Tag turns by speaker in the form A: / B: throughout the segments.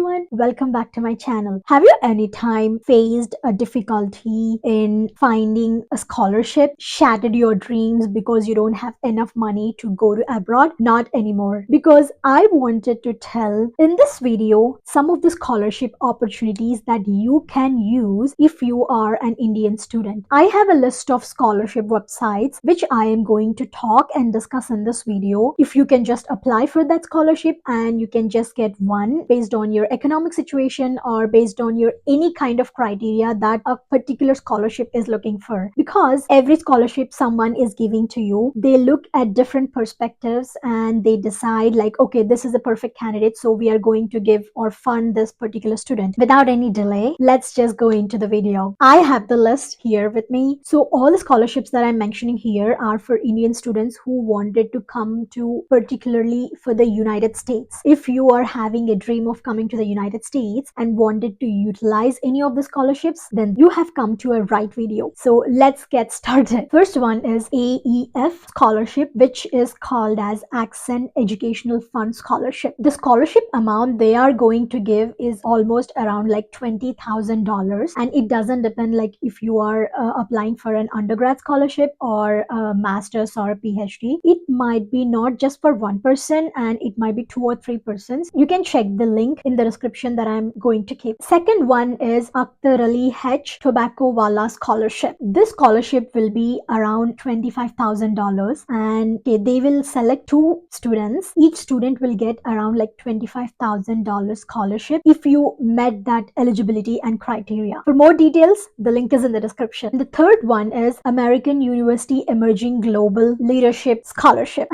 A: everyone, welcome back to my channel. Have you any time faced a difficulty in finding a scholarship, shattered your dreams because you don't have enough money to go to abroad? Not anymore, because I wanted to tell in this video some of the scholarship opportunities that you can use if you are an Indian student. I have a list of scholarship websites which I am going to talk and discuss in this video. If you can just apply for that scholarship and you can just get one based on your economic situation or based on your any kind of criteria that a particular scholarship is looking for, because every scholarship someone is giving to you, they look at different perspectives and they decide like, okay, this is a perfect candidate, so we are going to give or fund this particular student. Without any delay, let's just go into the video. I have the list here with me. So all the scholarships that I'm mentioning here are for Indian students who wanted to come to, particularly for the United States. If you are having a dream of coming to the United States and wanted to utilize any of the scholarships, then you have come to a right video. So let's get started. First one is AEF scholarship, which is called as Accent Educational Fund Scholarship. The scholarship amount they are going to give is almost around like $20,000, and it doesn't depend like if you are applying for an undergrad scholarship or a master's or a PhD. It might be not just for one person, and it might be 2 or 3 persons. You can check the link in the description that I'm going to keep. Second one is Akhtar Ali H Tobacco Wala Scholarship. This scholarship will be around $25,000, and they will select 2 students. Each student will get around like $25,000 scholarship if you met that eligibility and criteria. For more details, the link is in the description. The third one is American University Emerging Global Leadership Scholarship.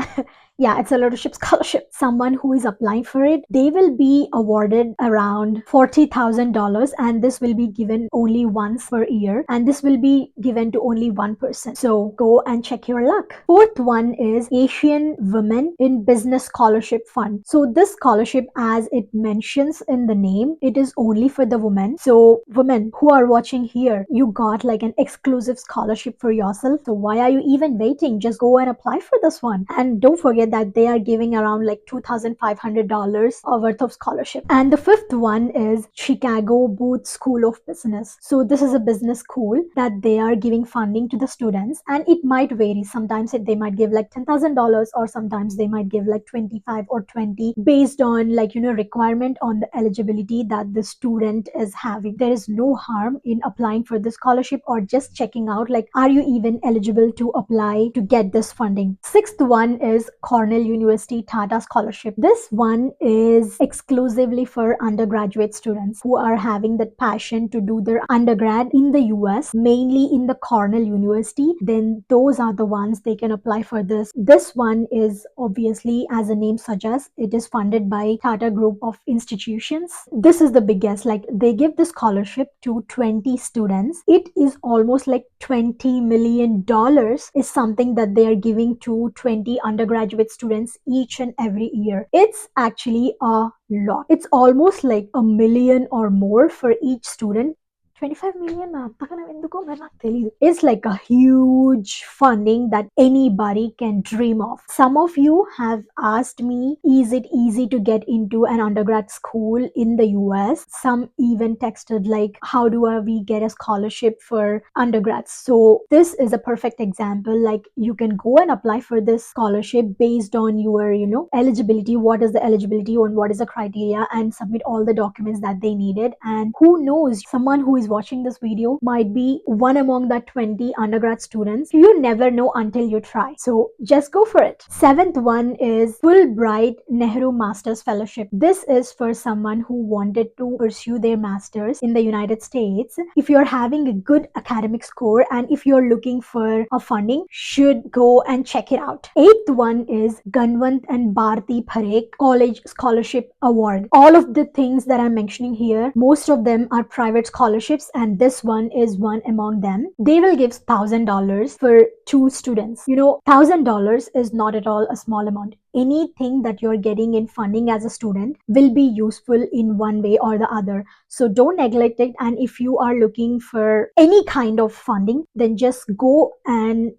A: Yeah, it's a leadership scholarship. Someone who is applying for it, they will be awarded around $40,000, and this will be given only once per year, and this will be given to only one person. So go and check your luck. Fourth one is Asian Women in Business Scholarship Fund. So this scholarship, as it mentions in the name, it is only for the women. So women who are watching here, you got like an exclusive scholarship for yourself. So why are you even waiting? Just go and apply for this one. And don't forget that they are giving around like $2,500 worth of scholarship. And the fifth one is Chicago Booth School of Business. So this is a business school that they are giving funding to the students, and it might vary. Sometimes they might give like $10,000, or sometimes they might give like 25 or 20 based on like, requirement on the eligibility that the student is having. There is no harm in applying for the scholarship or just checking out like, are you even eligible to apply to get this funding. Sixth one is Cornell University Tata Scholarship. This one is exclusively for undergraduate students who are having that passion to do their undergrad in the US, mainly in the Cornell University. Then those are the ones they can apply for this. This one is obviously, as the name suggests, it is funded by Tata Group of Institutions. This is the biggest, like they give the scholarship to 20 students. It is almost like $20 million is something that they are giving to 20 undergraduate students each and every year. It's actually a lot. It's almost like $1 million or more for each student. 25 million is like a huge funding that anybody can dream of. Some of you have asked me, is it easy to get into an undergrad school in the US? Some even texted like, how do we get a scholarship for undergrads? So this is a perfect example. Like you can go and apply for this scholarship based on your eligibility, what is the eligibility and what is the criteria, and submit all the documents that they needed. And who knows, someone who is watching this video might be one among that 20 undergrad students. You never know until you try. So just go for it. Seventh one is Fulbright Nehru Masters Fellowship. This is for someone who wanted to pursue their masters in the United States. If you're having a good academic score and if you're looking for a funding, should go and check it out. Eighth one is Ganwant and Bharti Parekh College Scholarship Award. All of the things that I'm mentioning here, most of them are private scholarships, and this one is one among them. They will give $1,000 for 2 students. $1,000 is not at all a small amount. anything that you're getting in funding as a student will be useful in one way or the other. So don't neglect it. And if you are looking for any kind of funding, then just go and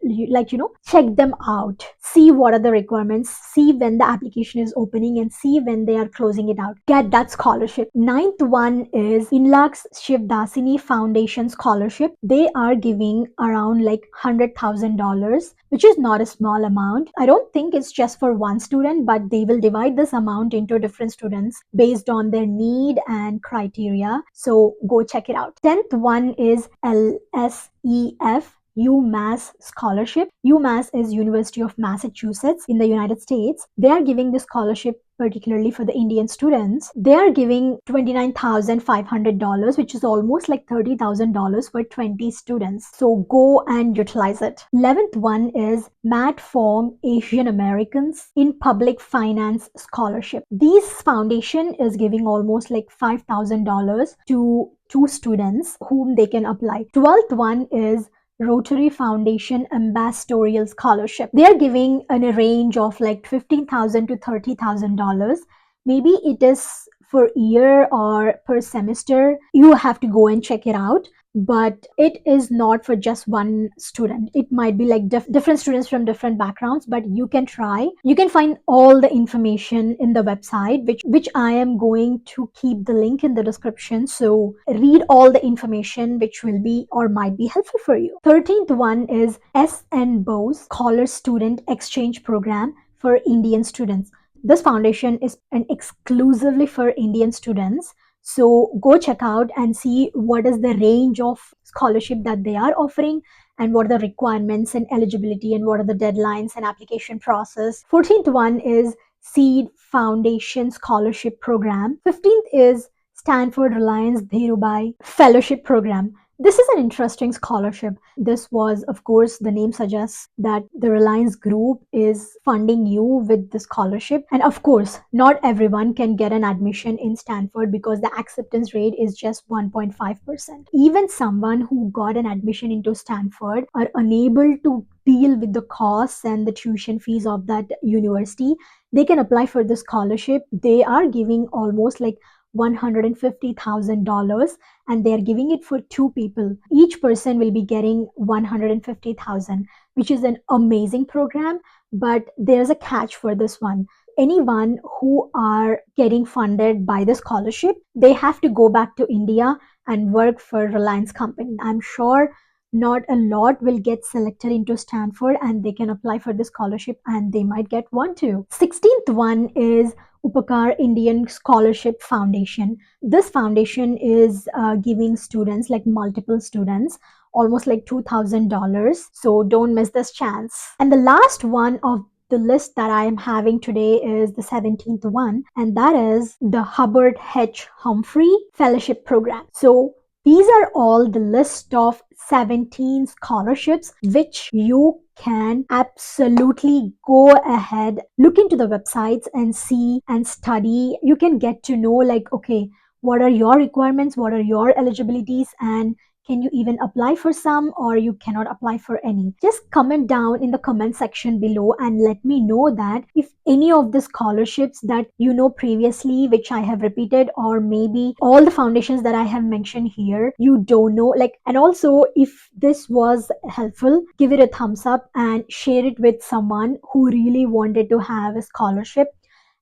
A: check them out, see what are the requirements, see when the application is opening, and see when they are closing it out. Get that scholarship. Ninth one is Inlaks Shivdasini Foundation Scholarship. They are giving around like $100,000, which is not a small amount. I don't think it's just for one student, but they will divide this amount into different students based on their need and criteria. So go check it out. 10th one is LSEF UMass scholarship. UMass is University of Massachusetts in the United States. They are giving this scholarship particularly for the Indian students. They are giving $29,500, which is almost like $30,000 for 20 students. So go and utilize it. 11th one is Matt Fong Asian Americans in Public Finance Scholarship. This foundation is giving almost like $5,000 to two students whom they can apply. 12th one is Rotary Foundation Ambassadorial Scholarship. They are giving in a range of like $15,000 to $30,000. Maybe it is for year or per semester. You have to go and check it out. But it is not for just one student. It might be like different students from different backgrounds, but you can try. You can find all the information in the website, which I am going to keep the link in the description. So read all the information which will be or might be helpful for you. 13th one is SN Bose Scholar Student Exchange Program for Indian students. This foundation is an exclusively for Indian students. So go check out and see what is the range of scholarship that they are offering, and what are the requirements and eligibility, and what are the deadlines and application process. 14th one is Seed Foundation Scholarship Program. 15th is Stanford Reliance Dhirubhai Fellowship Program. This is an interesting scholarship. This was, of course, the name suggests that the Reliance Group is funding you with the scholarship. And of course, not everyone can get an admission in Stanford because the acceptance rate is just 1.5%. Even someone who got an admission into Stanford are unable to deal with the costs and the tuition fees of that university. They can apply for the scholarship. They are giving almost like $150,000, and they are giving it for two people. Each person will be getting $150,000, which is an amazing program. But there's a catch for this one. Anyone who are getting funded by the scholarship, they have to go back to India and work for Reliance company. I'm sure not a lot will get selected into Stanford, and they can apply for the scholarship, and they might get one too. 16th one is Upakar Indian Scholarship Foundation. This foundation is giving students, like multiple students, almost like $2,000. So don't miss this chance. And the last one of the list that I am having today is the 17th one, and that is the Hubbard H. Humphrey Fellowship Program. So these are all the list of 17 scholarships which you can absolutely go ahead, look into the websites and see and study. You can get to know like, okay, what are your requirements, what are your eligibilities, and can you even apply for some, or you cannot apply for any. Just comment down in the comment section below and let me know that if any of the scholarships that you know previously, which I have repeated, or maybe all the foundations that I have mentioned here, you don't know. Like, and also if this was helpful, give it a thumbs up and share it with someone who really wanted to have a scholarship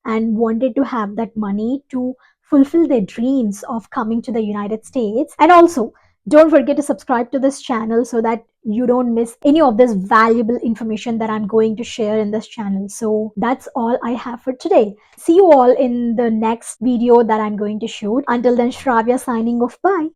A: and wanted to have that money to fulfill their dreams of coming to the United States. And also, don't forget to subscribe to this channel so that you don't miss any of this valuable information that I'm going to share in this channel. So that's all I have for today. See you all in the next video that I'm going to shoot. Until then, Shravya signing off. Bye.